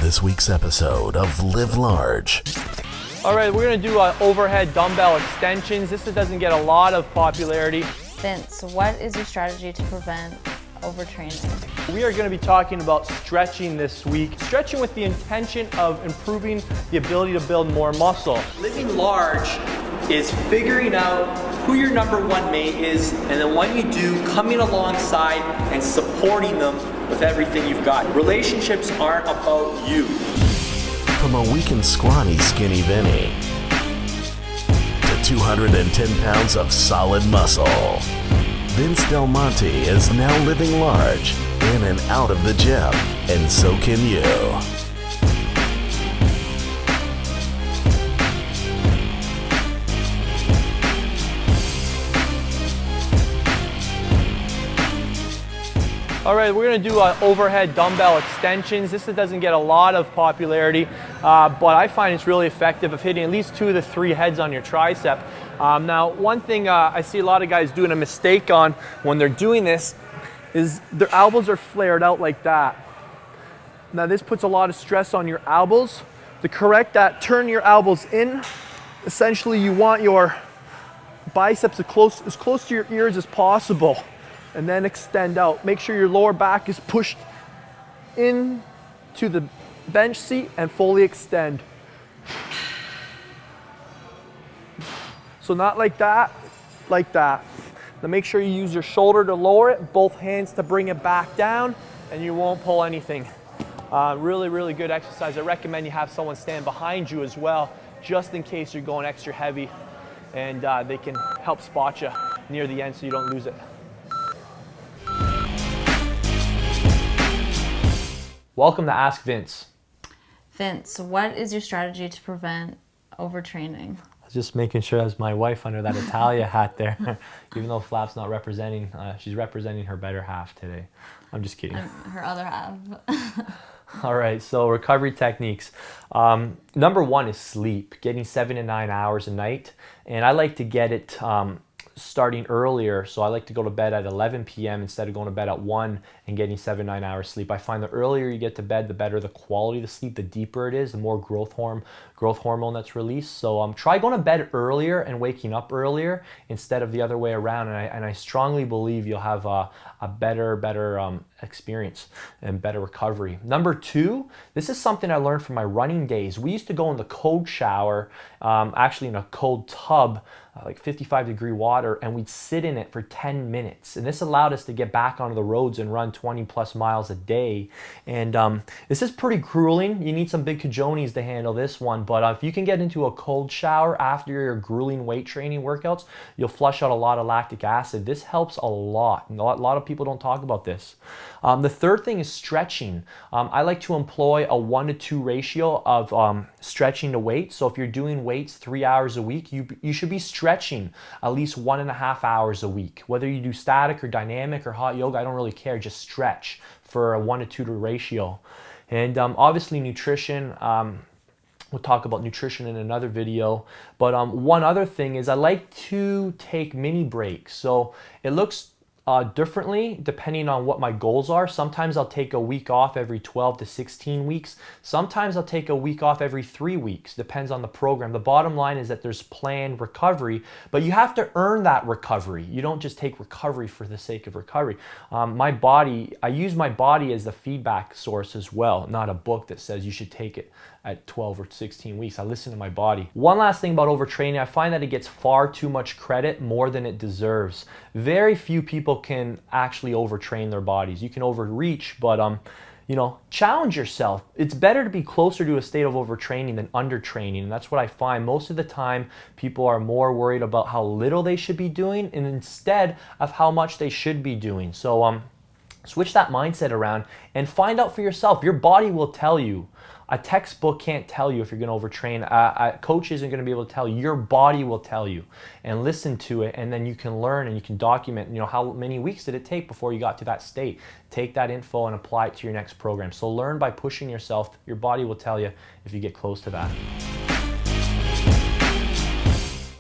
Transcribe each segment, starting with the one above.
this week's episode of Live Large. All right, we're gonna do overhead dumbbell extensions. This doesn't get a lot of popularity. Vince, what is your strategy to prevent overtraining? We are gonna be talking about stretching this week. Stretching with the intention of improving the ability to build more muscle. Living large is figuring out who your number one mate is, and then when you do, coming alongside and supporting them with everything you've got. Relationships aren't about you. From a weak and scrawny Skinny Vinny to 210 pounds of solid muscle, Vince Del Monte is now living large in and out of the gym, and so can you. All right, we're gonna do overhead dumbbell extensions. This doesn't get a lot of popularity, but I find it's really effective of hitting at least 2 to 3 heads on your tricep. Now, one thing I see a lot of guys doing a mistake on when they're doing this is their elbows are flared out like that. Now, this puts a lot of stress on your elbows. To correct that, turn your elbows in. Essentially, you want your biceps as close to your ears as possible, and then extend out. Make sure your lower back is pushed in to the bench seat and fully extend. So not like that, like that. Now make sure you use your shoulder to lower it, both hands to bring it back down, and you won't pull anything. Really, really good exercise. I recommend you have someone stand behind you as well, just in case you're going extra heavy, and they can help spot you near the end so you don't lose it. Welcome to Ask Vince. Vince, what is your strategy to prevent overtraining? Just making sure that's my wife under that Italia hat there. Even though Flap's not representing, she's representing her better half today. I'm just kidding. Her other half. All right, so recovery techniques. Number 1 is sleep, getting 7 to 9 hours a night. And I like to get it starting earlier, so I like to go to bed at 11 p.m. instead of going to bed at 1 and getting 7-9 hours sleep. I find the earlier you get to bed, the better the quality of the sleep, the deeper it is, the more growth hormone that's released. So try going to bed earlier and waking up earlier instead of the other way around, and I strongly believe you'll have a better experience and better recovery. Number 2, this is something I learned from my running days. We used to go in the cold shower, actually in a cold tub, like 55-degree water, and we'd sit in it for 10 minutes. And this allowed us to get back onto the roads and run 20 plus miles a day. And this is pretty grueling. You need some big cajones to handle this one, but if you can get into a cold shower after your grueling weight training workouts, you'll flush out a lot of lactic acid. This helps a lot. A lot of people don't talk about this. The third thing is stretching. I like to employ a 1-to-2 ratio of stretching to weight. So if you're doing weights 3 hours a week, you should be stretching at least 1.5 hours a week. Whether you do static or dynamic or hot yoga, I don't really care. Just stretch for a 1-to-2 ratio. And obviously nutrition. We'll talk about nutrition in another video. But one other thing is I like to take mini breaks. So it looks differently depending on what my goals are. Sometimes I'll take a week off every 12 to 16 weeks. Sometimes I'll take a week off every 3 weeks. Depends on the program. The bottom line is that there's planned recovery, but you have to earn that recovery. You don't just take recovery for the sake of recovery. I use my body as the feedback source as well, not a book that says you should take it at 12 or 16 weeks. I listen to my body. One last thing about overtraining, I find that it gets far too much credit, more than it deserves. Very few people can actually overtrain their bodies. You can overreach, but challenge yourself. It's better to be closer to a state of overtraining than undertraining, and that's what I find. Most of the time, people are more worried about how little they should be doing and instead of how much they should be doing. So switch that mindset around and find out for yourself. Your body will tell you. A textbook can't tell you if you're going to overtrain. A coach isn't going to be able to tell you. Your body will tell you, and listen to it, and then you can learn and you can document, how many weeks did it take before you got to that state. Take that info and apply it to your next program. So learn by pushing yourself. Your body will tell you if you get close to that.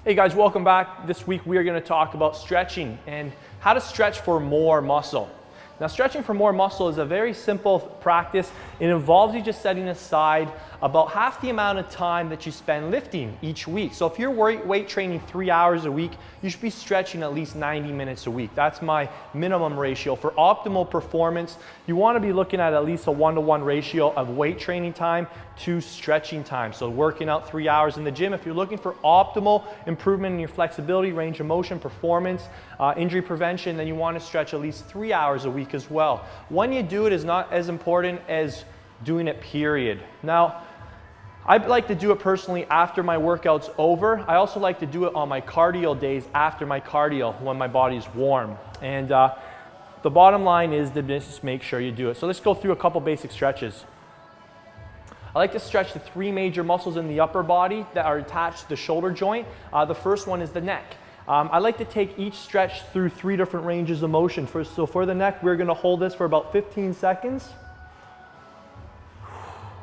Hey guys, welcome back. This week we are going to talk about stretching and how to stretch for more muscle. Now, stretching for more muscle is a very simple practice. It involves you just setting aside about half the amount of time that you spend lifting each week. So if you're weight training 3 hours a week, you should be stretching at least 90 minutes a week. That's my minimum ratio. For optimal performance, you want to be looking at least a 1-to-1 ratio of weight training time to stretching time. So working out 3 hours in the gym, if you're looking for optimal improvement in your flexibility, range of motion, performance, injury prevention, then you want to stretch at least 3 hours a week as well. When you do it is not as important as doing it, period. Now, I like to do it personally after my workout's over. I also like to do it on my cardio days after my cardio when my body's warm. And the bottom line is to just make sure you do it. So let's go through a couple basic stretches. I like to stretch the 3 major muscles in the upper body that are attached to the shoulder joint. The first one is the neck. I like to take each stretch through 3 different ranges of motion. So for the neck, we're gonna hold this for about 15 seconds.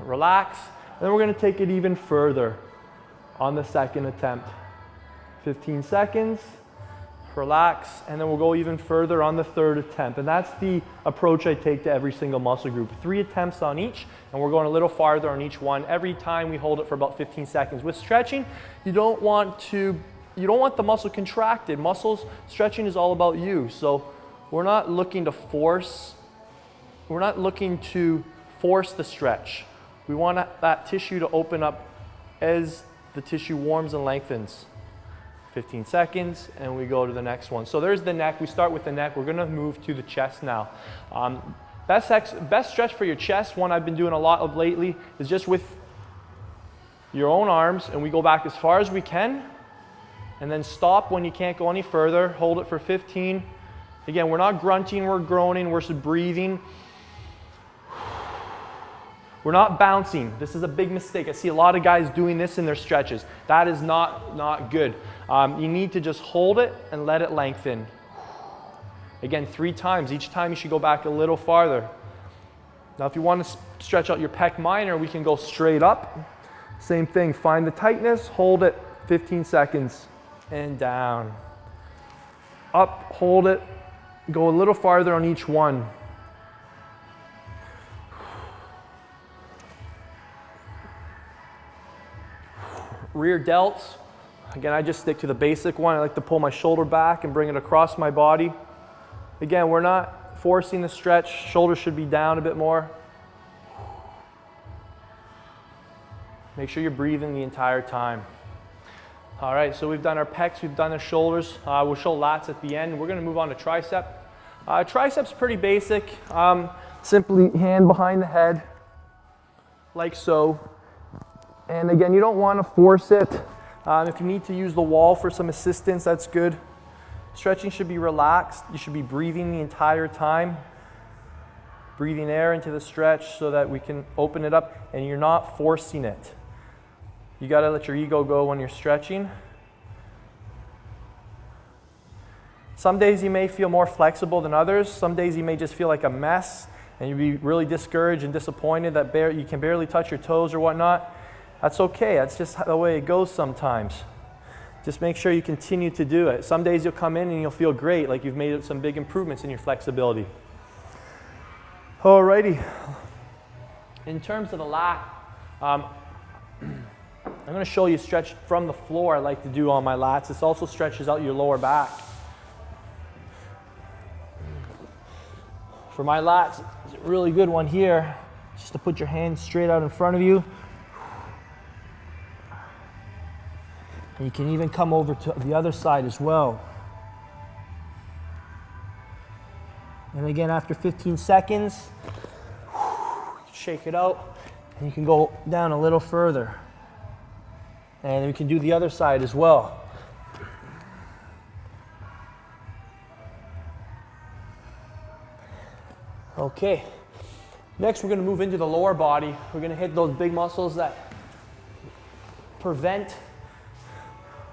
Relax. And then we're gonna take it even further on the second attempt. 15 seconds, relax, and then we'll go even further on the third attempt. And that's the approach I take to every single muscle group. 3 attempts on each, and we're going a little farther on each one. Every time we hold it for about 15 seconds. With stretching, you don't want the muscle contracted. Stretching is all about you. So we're not looking to force the stretch. We want that tissue to open up as the tissue warms and lengthens. 15 seconds, and we go to the next one. So there's the neck. We start with the neck. We're gonna move to the chest now. Best stretch for your chest, one I've been doing a lot of lately, is just with your own arms, and we go back as far as we can, and then stop when you can't go any further. Hold it for 15. Again, we're not grunting, we're groaning, we're just breathing. We're not bouncing. This is a big mistake. I see a lot of guys doing this in their stretches. That is not good. You need to just hold it and let it lengthen. Again, 3 times. Each time you should go back a little farther. Now, if you want to stretch out your pec minor, we can go straight up. Same thing. Find the tightness, hold it 15 seconds, and down. Up, hold it, go a little farther on each one. Rear delts, again, I just stick to the basic one. I like to pull my shoulder back and bring it across my body. Again, we're not forcing the stretch. Shoulders should be down a bit more. Make sure you're breathing the entire time. All right, so we've done our pecs, we've done our shoulders. We'll show lats at the end. We're gonna move on to tricep. Tricep's pretty basic. Simply hand behind the head, like so. And again, you don't want to force it. If you need to use the wall for some assistance, that's good. Stretching should be relaxed. You should be breathing the entire time. Breathing air into the stretch so that we can open it up, and you're not forcing it. You got to let your ego go when you're stretching. Some days you may feel more flexible than others. Some days you may just feel like a mess, and you'll be really discouraged and disappointed that you can barely touch your toes or whatnot. That's okay. That's just the way it goes sometimes. Just make sure you continue to do it. Some days you'll come in and you'll feel great, like you've made some big improvements in your flexibility. Alrighty. In terms of the lat, I'm going to show you stretch from the floor I like to do on my lats. This also stretches out your lower back. For my lats, it's a really good one here. Just to put your hands straight out in front of you. And you can even come over to the other side as well. And again, after 15 seconds, shake it out, and you can go down a little further. And we can do the other side as well. Okay, next we're going to move into the lower body. We're going to hit those big muscles that prevent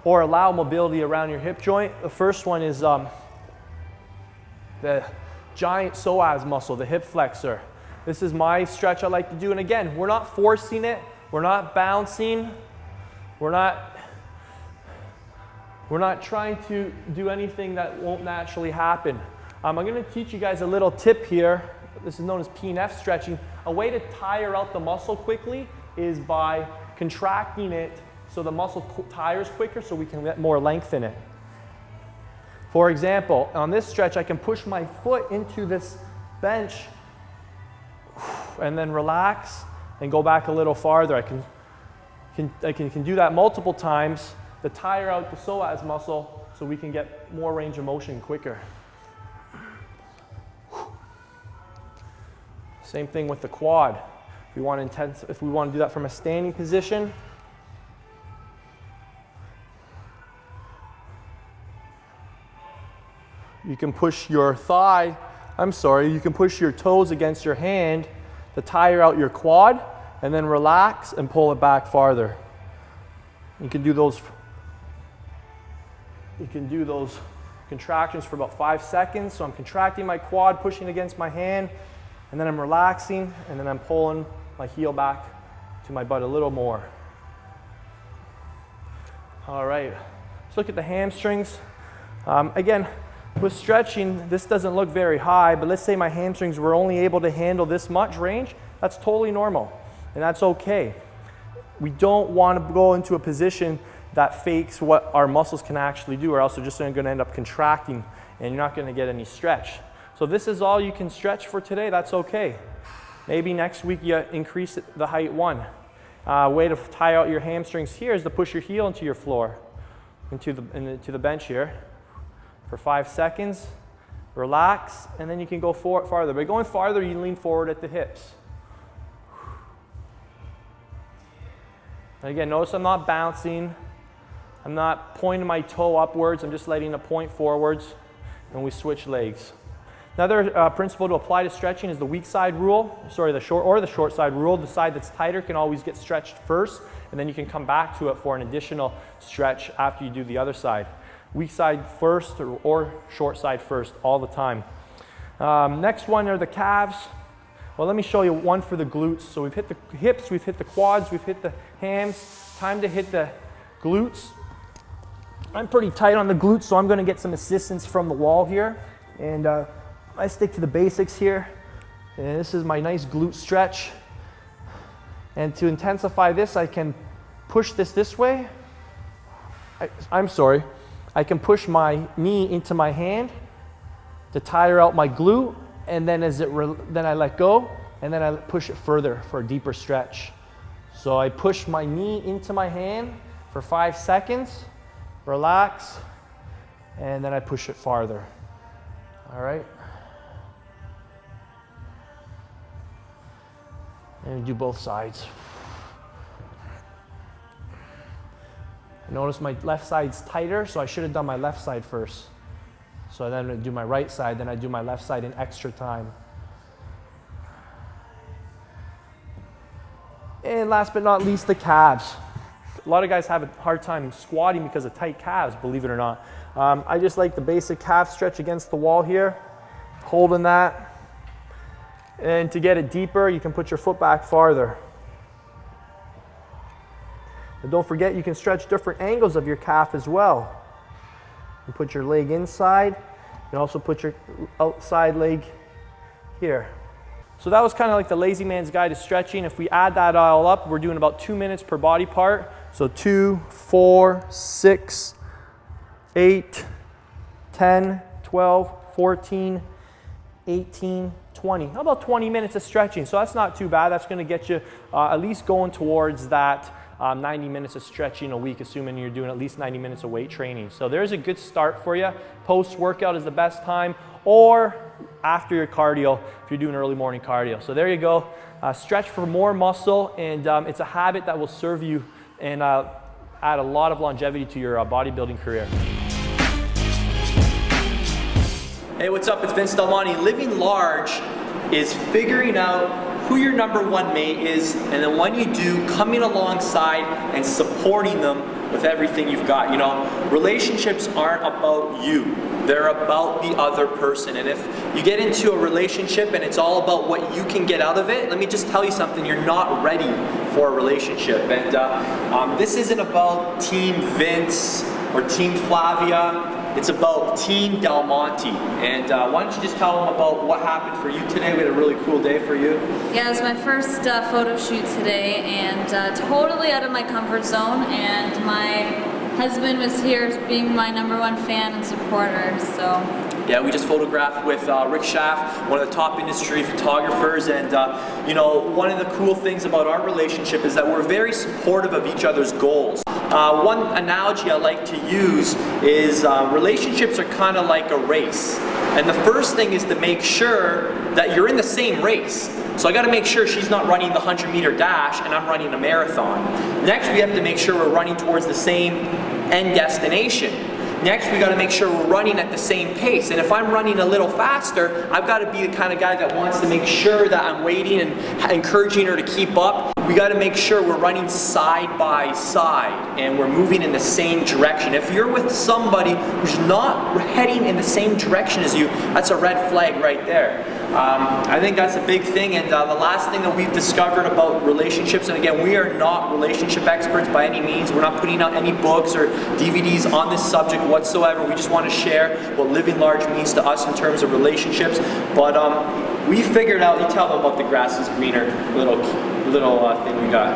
or allow mobility around your hip joint. The first one is the giant psoas muscle, the hip flexor. This is my stretch I like to do. And again, we're not forcing it. We're not bouncing. We're not trying to do anything that won't naturally happen. I'm going to teach you guys a little tip here. This is known as P&F stretching. A way to tire out the muscle quickly is by contracting it so the muscle tires quicker so we can get more length in it. For example, on this stretch, I can push my foot into this bench and then relax and go back a little farther. I can do that multiple times to tire out the psoas muscle so we can get more range of motion quicker. Same thing with the quad. If we want to do that from a standing position, you can push your you can push your toes against your hand to tire out your quad and then relax and pull it back farther. You can do those contractions for about 5 seconds. So I'm contracting my quad, pushing against my hand, and then I'm relaxing, and then I'm pulling my heel back to my butt a little more. All right, let's look at the hamstrings. Again, with stretching, this doesn't look very high, but let's say my hamstrings were only able to handle this much range. That's totally normal, and that's okay. We don't want to go into a position that fakes what our muscles can actually do, or else they're just going to end up contracting, and you're not going to get any stretch. So this is all you can stretch for today. That's okay. Maybe next week you increase the height one. Way to tie out your hamstrings here is to push your heel into your floor, into the bench here for 5 seconds. Relax, and then you can go farther. By going farther, you lean forward at the hips. And again, notice I'm not bouncing. I'm not pointing my toe upwards. I'm just letting it point forwards, and we switch legs. Another principle to apply to stretching is the weak side rule, the short side rule. The side that's tighter can always get stretched first, and then you can come back to it for an additional stretch after you do the other side. Weak side first or short side first all the time. Next one are the calves. Well, let me show you one for the glutes. So we've hit the hips, we've hit the quads, we've hit the hams. Time to hit the glutes. I'm pretty tight on the glutes, so I'm going to get some assistance from the wall here. And I stick to the basics here. And this is my nice glute stretch. And to intensify this, I can push this way. I can push my knee into my hand to tire out my glute, and then then I let go, and then I push it further for a deeper stretch. So I push my knee into my hand for 5 seconds, relax, and then I push it farther. All right. And do both sides. Notice my left side's tighter, so I should have done my left side first. So then I do my right side, then I do my left side in extra time. And last but not least, the calves. A lot of guys have a hard time squatting because of tight calves, believe it or not. I just like the basic calf stretch against the wall here, holding that. And to get it deeper, you can put your foot back farther. And don't forget, you can stretch different angles of your calf as well. You put your leg inside. You can also put your outside leg here. So that was kind of like the lazy man's guide to stretching. If we add that all up, we're doing about 2 minutes per body part. So 2, 4, 6, 8, 10, 12, 14, 18, 20. How about 20 minutes of stretching? So that's not too bad. That's going to get you at least going towards that 90 minutes of stretching a week, assuming you're doing at least 90 minutes of weight training. So there's a good start for you. Post-workout is the best time, or after your cardio if you're doing early morning cardio. So there you go. Stretch for more muscle, and it's a habit that will serve you and add a lot of longevity to your bodybuilding career. Hey, what's up? It's Vince Del Monte. Living large is figuring out who your number one mate is, and then when you do, coming alongside and supporting them with everything you've got. You know, relationships aren't about you. They're about the other person. And if you get into a relationship and it's all about what you can get out of it, let me just tell you something, you're not ready for a relationship. And this isn't about Team Vince or Team Flavia. It's about Team Del Monte. And why don't you just tell them about what happened for you today? We had a really cool day for you. Yeah, it was my first photo shoot today, and totally out of my comfort zone, and my husband was here being my #1 fan and supporter, so. Yeah, we just photographed with Rick Schaff, one of the top industry photographers, and you know, one of the cool things about our relationship is that we're very supportive of each other's goals. One analogy I like to use is relationships are kind of like a race, and the first thing is to make sure that you're in the same race. So I got to make sure she's not running the 100-meter dash and I'm running a marathon. Next, we have to make sure we're running towards the same end destination. Next, we got to make sure we're running at the same pace. And if I'm running a little faster, I've got to be the kind of guy that wants to make sure that I'm waiting and encouraging her to keep up. We got to make sure we're running side by side and we're moving in the same direction. If you're with somebody who's not heading in the same direction as you, that's a red flag right there. I think that's a big thing, and the last thing that we've discovered about relationships, and again, we are not relationship experts by any means. We're not putting out any books or DVDs on this subject whatsoever. We just want to share what living large means to us in terms of relationships. But we figured out, you tell them about the grass is greener little thing we got.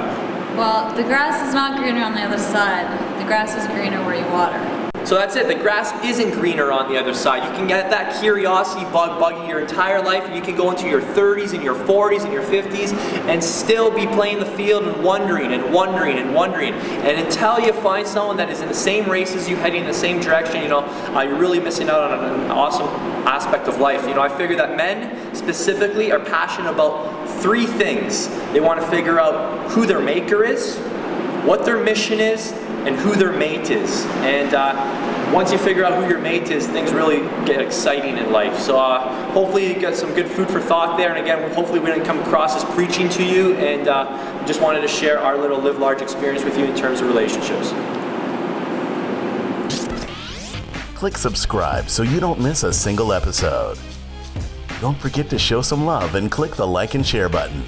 Well, the grass is not greener on the other side. The grass is greener where you water. So that's it, the grass isn't greener on the other side. You can get that curiosity bug bugging your entire life, and you can go into your 30s and your 40s and your 50s and still be playing the field and wondering and wondering and wondering. And until you find someone that is in the same race as you, heading in the same direction, you know, you're really missing out on an awesome aspect of life. You know, I figure that men specifically are passionate about 3 things. They want to figure out who their maker is, what their mission is, and who their mate is. And once you figure out who your mate is, things really get exciting in life. So hopefully you got some good food for thought there. And again, hopefully we didn't come across as preaching to you, and just wanted to share our little live large experience with you in terms of relationships. Click subscribe so you don't miss a single episode. Don't forget to show some love and click the like and share button.